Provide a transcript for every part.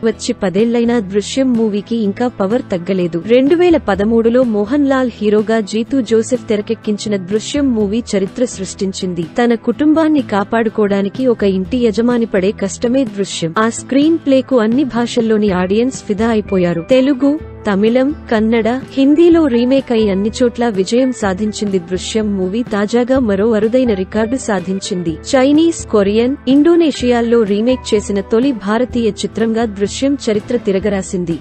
వచ్చి 10 ఏళ్లైనా దృశ్యం మూవీకి ఇంకా పవర్ తగ్గలేదు. 2013లో మోహన్ లాల్ హీరోగా జీతూ జోసెఫ్ తెరకెక్కించిన దృశ్యం మూవీ చరిత్ర సృష్టించింది. తన కుటుంబాన్ని కాపాడుకోవడానికి ఒక ఇంటి యజమాని పడే కష్టమే దృశ్యం. ఆ స్క్రీన్ ప్లేకు అన్ని భాషల్లోని ఆడియన్స్ ఫిదా అయిపోయారు. తెలుగు, తమిళం, కన్నడ, హిందీలో రీమేక్ అయి అన్ని చోట్ల విజయం సాధించింది. దృశ్యం మూవీ తాజాగా మరో అరుదైన రికార్డు సాధించింది. చైనీస్, కొరియన్, ఇండోనేషియాల్లో రీమేక్ చేసిన తొలి భారతీయ చిత్రంగా దృశ్యం చరిత్ర తిరగరాసింది.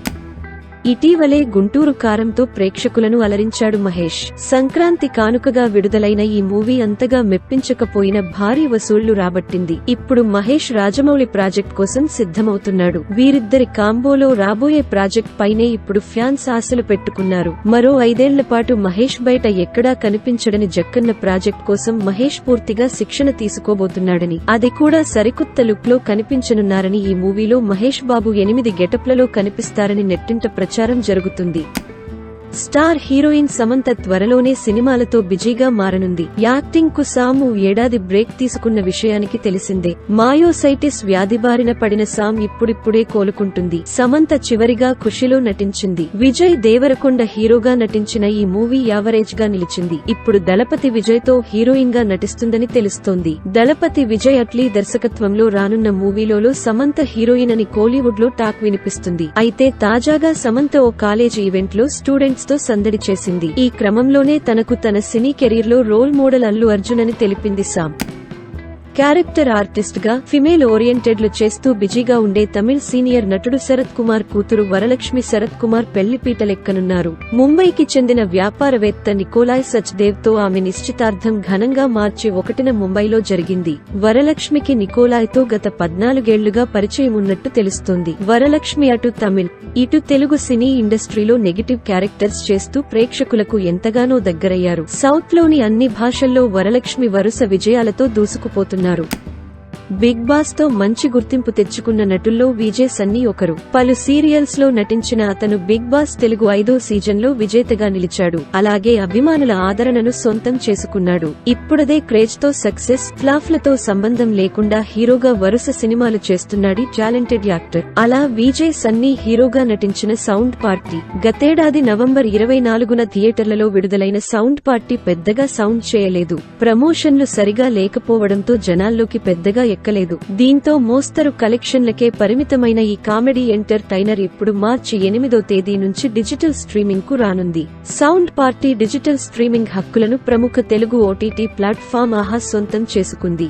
ఇటీవలే గుంటూరు కారంతో ప్రేక్షకులను అలరించాడు మహేష్. సంక్రాంతి కానుకగా విడుదలైన ఈ మూవీ అంతగా మెప్పించకపోయినా భారీ వసూళ్లు రాబట్టింది. ఇప్పుడు మహేష్ రాజమౌళి ప్రాజెక్ట్ కోసం సిద్ధమవుతున్నాడు. వీరిద్దరి కాంబోలో రాబోయే ప్రాజెక్ట్ పైనే ఇప్పుడు ఫ్యాన్స్ ఆశలు పెట్టుకున్నారు. మరో 5 ఏళ్ల పాటు మహేష్ బయట ఎక్కడా కనిపించడని జక్కన్న ప్రాజెక్ట్ కోసం మహేష్ పూర్తిగా శిక్షణ తీసుకోబోతున్నాడని, అది కూడా సరికొత్త లుక్ లో కనిపించనున్నారని, ఈ మూవీలో మహేష్ బాబు 8 గెటప్లలో కనిపిస్తారని నెట్టింట ప్రచారం జరుగుతుంది. స్టార్ హీరోయిన్ సమంత త్వరలోనే సినిమాలతో బిజీగా మారనుంది. యాక్టింగ్ కు సాము ఏడాది బ్రేక్ తీసుకున్న విషయానికి తెలిసిందే. మాయోసైటిస్ వ్యాధి బారిన పడిన సామ్ ఇప్పుడిప్పుడే కోలుకుంటుంది. సమంత చివరిగా ఖుషిలో నటించింది. విజయ్ దేవరకొండ హీరోగా నటించిన ఈ మూవీ యావరేజ్ గా నిలిచింది. ఇప్పుడు దళపతి విజయ్ తో హీరోయిన్ గా నటిస్తుందని తెలుస్తోంది. దళపతి విజయ్ అట్లీ దర్శకత్వంలో రానున్న మూవీలో సమంత హీరోయిన్ అని కోలీవుడ్ లో టాక్ వినిపిస్తుంది. అయితే తాజాగా సమంత ఓ కాలేజీ ఈవెంట్ లో స్టూడెంట్స్ తో సందడి చేసింది. ఈ క్రమంలోనే తనకు తన సినీ కెరీర్ లో రోల్ మోడల్ అల్లు అర్జున్ అని తెలిపింది సామ్. క్యారెక్టర్ ఆర్టిస్ట్ గా ఫిమేల్ ఓరియంటెడ్లు చేస్తూ బిజీగా ఉండే తమిళ్ సీనియర్ నటుడు శరత్ కుమార్ కూతురు వరలక్ష్మి శరత్ కుమార్ పెళ్లిపీటలెక్కనున్నారు. ముంబైకి చెందిన వ్యాపారవేత్త నికోలాయ్ సచ్దేవ్ తో ఆమె నిశ్చితార్థం ఘనంగా మార్చి 1న ముంబైలో జరిగింది. వరలక్ష్మికి నికోలాయ్ తో గత 14 ఏళ్లుగా పరిచయం ఉన్నట్టు తెలుస్తోంది. వరలక్ష్మి అటు తమిళ్, ఇటు తెలుగు సినీ ఇండస్ట్రీలో నెగటివ్ క్యారెక్టర్స్ చేస్తూ ప్రేక్షకులకు ఎంతగానో దగ్గరయ్యారు. సౌత్ లోని అన్ని భాషల్లో వరలక్ష్మి వరుస విజయాలతో దూసుకుపోతున్నారు. బిగ్ బాస్ తో మంచి గుర్తింపు తెచ్చుకున్న నటుల్లో విజయ్ సన్నీ ఒకరు. పలు సీరియల్స్ లో నటించిన అతను బిగ్ బాస్ తెలుగు 5వ సీజన్ లో విజేతగా నిలిచాడు. అలాగే అభిమానుల ఆదరణను సొంతం చేసుకున్నాడు. ఇప్పుడదే క్రేజ్ తో సక్సెస్, ఫ్లాఫ్లతో సంబంధం లేకుండా హీరోగా వరుస సినిమాలు చేస్తున్నాడు టాలెంటెడ్ యాక్టర్. అలా విజయ్ సన్నీ హీరోగా నటించిన సౌండ్ పార్టీ గతేడాది నవంబర్ 24న థియేటర్లలో విడుదలైన సౌండ్ పార్టీ పెద్దగా సౌండ్ చేయలేదు. ప్రమోషన్లు సరిగా లేకపోవడంతో జనాల్లోకి పెద్దగా ఎక్కలేదు. దీంతో మోస్తరు కలెక్షన్లకే పరిమితమైన ఈ కామెడీ ఎంటర్టైనర్ ఇప్పుడు మార్చి 8వ తేదీ నుంచి డిజిటల్ స్ట్రీమింగ్ కు రానుంది. సౌండ్ పార్టీ డిజిటల్ స్ట్రీమింగ్ హక్కులను ప్రముఖ తెలుగు ఓటీటీ ప్లాట్ఫామ్ ఆహా సొంతం చేసుకుంది.